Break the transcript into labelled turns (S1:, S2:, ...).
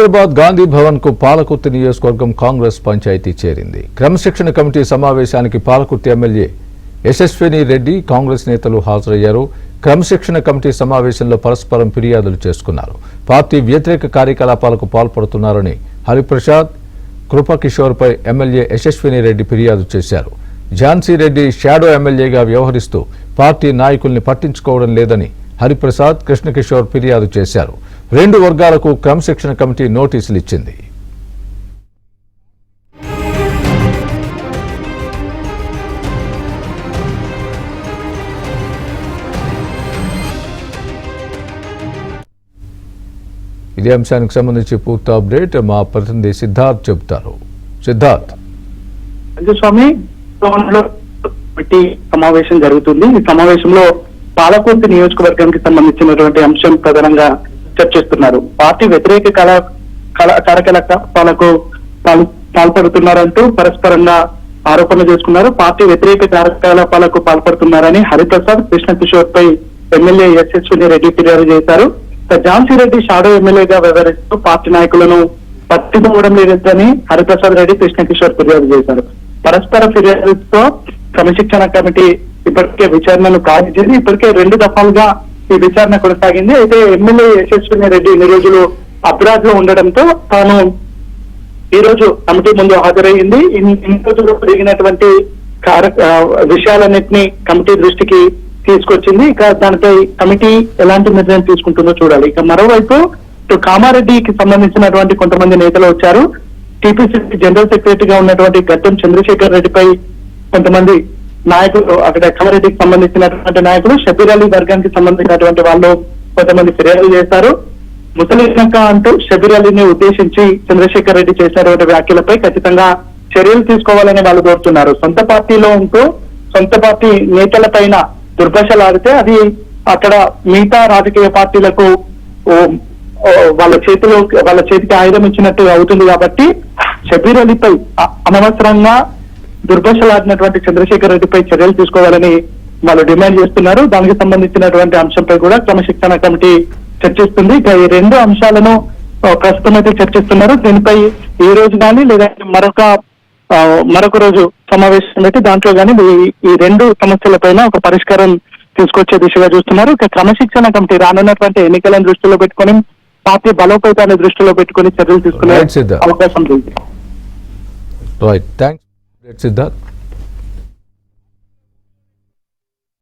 S1: హైదరాబాద్ గాంధీ భవన్ కు పాలకుర్తి నియోజకవర్గం కాంగ్రెస్ పంచాయతీ చేరింది. క్రమశిక్షణ కమిటీ సమావేశానికి పాలకుర్తి ఎమ్మెల్యే యశస్విని రెడ్డి కాంగ్రెస్ నేతలు హాజరయ్యారు. క్రమశిక్షణ కమిటీ సమావేశంలో పరస్పరం ఫిర్యాదులు చేసుకున్నారు. పార్టీ వ్యతిరేక కార్యకలాపాలకు పాల్పడుతున్నారని హరిప్రసాద్ కృపకిషోర్ పై ఎమ్మెల్యే యశస్విని రెడ్డి ఫిర్యాదు చేశారు. ఝాన్సీ రెడ్డి షాడో ఎమ్మెల్యేగా వ్యవహరిస్తూ పార్టీ నాయకుల్ని పట్టించుకోవడం లేదని హరిప్రసాద్ కృష్ణకిషోర్ ఫిర్యాదు చేశారు. రెండు వర్గాలకు క్రమశిక్షణ కమిటీ నోటీసులు ఇచ్చింది. ఇదే అంశానికి సంబంధించి పూర్తి అప్డేట్ మా ప్రతినిధి సిద్ధార్థ్ చెబుతారు. సిద్ధార్థ్.
S2: స్వామి సమావేశం జరుగుతుంది. ఈ సమావేశంలో పాలకుర్తి నియోజకవర్గానికి సంబంధించినటువంటి అంశం ప్రధానంగా చర్చిస్తున్నారు. పార్టీ వ్యతిరేక కార్యకలాపాలకు పాల్పడుతున్నారంటూ పరస్పరంగా ఆరోపణలు చేసుకున్నారు. పార్టీ వ్యతిరేక కార్యకలాపాలకు పాల్పడుతున్నారని హరిప్రసాద్ కృష్ణకిషోర్ పై ఎమ్మెల్యే యశస్విని రెడ్డి ఫిర్యాదు చేశారు. ఝాన్సీ రెడ్డి షాడో ఎమ్మెల్యేగా వ్యవహరిస్తూ పార్టీ నాయకులను పట్టించుకోవడం లేదని హరిప్రసాద్ రెడ్డి కృష్ణకిషోర్ ఫిర్యాదు చేశారు. పరస్పర ఫిర్యాదుతో క్రమశిక్షణ కమిటీ ఇప్పటికే విచారణను ప్రారంభించింది. ఇప్పటికే 2 దఫాలుగా ఈ విచారణ కొనసాగింది. అయితే ఎమ్మెల్యే యశస్విని రెడ్డి ఇన్ని రోజులు అబ్రాడ్ లో ఉండడంతో తాను ఈ రోజు కమిటీ ముందు హాజరయ్యింది. ఇన్ని రోజులు జరిగినటువంటి విషయాలన్నింటినీ కమిటీ దృష్టికి తీసుకొచ్చింది. ఇక దానిపై కమిటీ ఎలాంటి నిర్ణయం తీసుకుంటుందో చూడాలి. ఇక మరోవైపు కామారెడ్డికి సంబంధించినటువంటి కొంతమంది నేతలు వచ్చారు. టీపీసీసీ జనరల్ సెక్రటరీగా ఉన్నటువంటి గద్దెం చంద్రశేఖర్ రెడ్డిపై కొంతమంది నాయకులు, అక్కడ కామారెడ్డికి సంబంధించినటువంటి నాయకులు, షబీర్ అలీ వర్గానికి సంబంధించినటువంటి వాళ్ళు కొంతమంది ఫిర్యాదు చేశారు. ముసలినక అంటూ షబీర్ అలీని ఉద్దేశించి చంద్రశేఖర్ రెడ్డి చేసినటువంటి వ్యాఖ్యలపై ఖచ్చితంగా చర్యలు తీసుకోవాలని వాళ్ళు కోరుతున్నారు. సొంత పార్టీలో ఉంటూ సొంత పార్టీ నేతల పైన దుర్భాషలాడితే అది అక్కడ మిగతా రాజకీయ పార్టీలకు వాళ్ళ చేతికి ఆయుధం ఇచ్చినట్టు అవుతుంది. కాబట్టి షబీర్ అలీపై అనవసరంగా దుర్భాషలాడినటువంటి చంద్రశేఖర్ రెడ్డిపై చర్యలు తీసుకోవాలని వాళ్ళు డిమాండ్ చేస్తున్నారు. దానికి సంబంధించినటువంటి అంశంపై కూడా క్రమశిక్షణ కమిటీ చర్చిస్తుంది. ఇక ఈ 2 అంశాలను ప్రస్తుతం అయితే చర్చిస్తున్నారు. దీనిపై ఈ రోజు కానీ లేదా మరొక రోజు సమావేశం పెట్టి దాంట్లో కానీ ఈ 2 సమస్యలపైన ఒక పరిష్కారం తీసుకొచ్చే దిశగా చూస్తున్నారు. ఇక క్రమశిక్షణ కమిటీ రానున్నటువంటి ఎన్నికలను దృష్టిలో పెట్టుకుని పార్టీ బలోపేతాన్ని దృష్టిలో పెట్టుకుని చర్యలు తీసుకునే అవకాశం ఉంది.
S1: Right, thanks Siddharth.